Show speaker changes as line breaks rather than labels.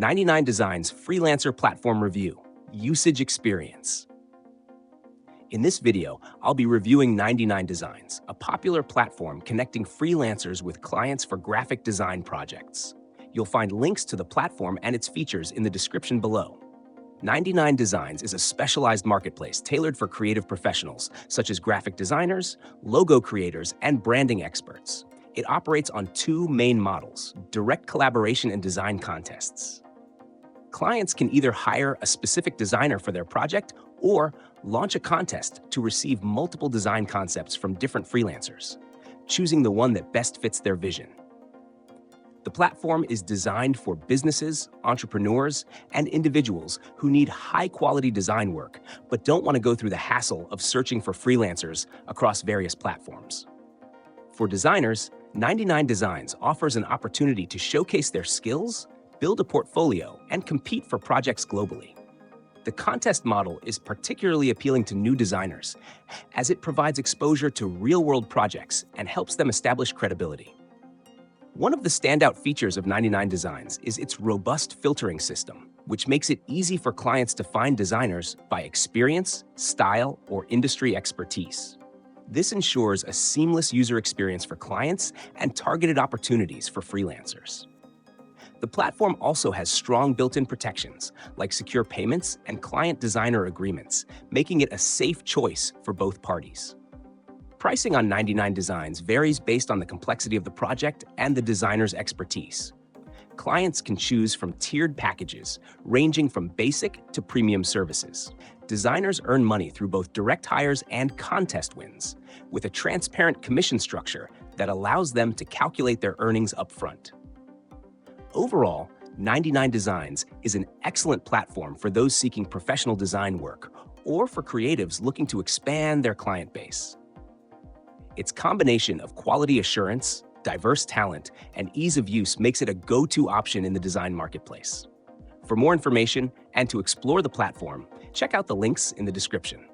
99designs Freelancer Platform Review, Usage Experience. In this video, I'll be reviewing 99designs, a popular platform connecting freelancers with clients for graphic design projects. You'll find links to the platform and its features in the description below. 99designs is a specialized marketplace tailored for creative professionals, such as graphic designers, logo creators, and branding experts. It operates on two main models: direct collaboration and design contests. Clients can either hire a specific designer for their project or launch a contest to receive multiple design concepts from different freelancers, choosing the one that best fits their vision. The platform is designed for businesses, entrepreneurs, and individuals who need high-quality design work but don't want to go through the hassle of searching for freelancers across various platforms. For designers, 99designs offers an opportunity to showcase their skills, build a portfolio, and compete for projects globally. The contest model is particularly appealing to new designers, as it provides exposure to real-world projects and helps them establish credibility. One of the standout features of 99designs is its robust filtering system, which makes it easy for clients to find designers by experience, style, or industry expertise. This ensures a seamless user experience for clients and targeted opportunities for freelancers. The platform also has strong built-in protections, like secure payments and client-designer agreements, making it a safe choice for both parties. Pricing on 99designs varies based on the complexity of the project and the designer's expertise. Clients can choose from tiered packages, ranging from basic to premium services. Designers earn money through both direct hires and contest wins, with a transparent commission structure that allows them to calculate their earnings upfront. Overall, 99designs is an excellent platform for those seeking professional design work or for creatives looking to expand their client base. Its combination of quality assurance, diverse talent, and ease of use makes it a go-to option in the design marketplace. For more information and to explore the platform, check out the links in the description.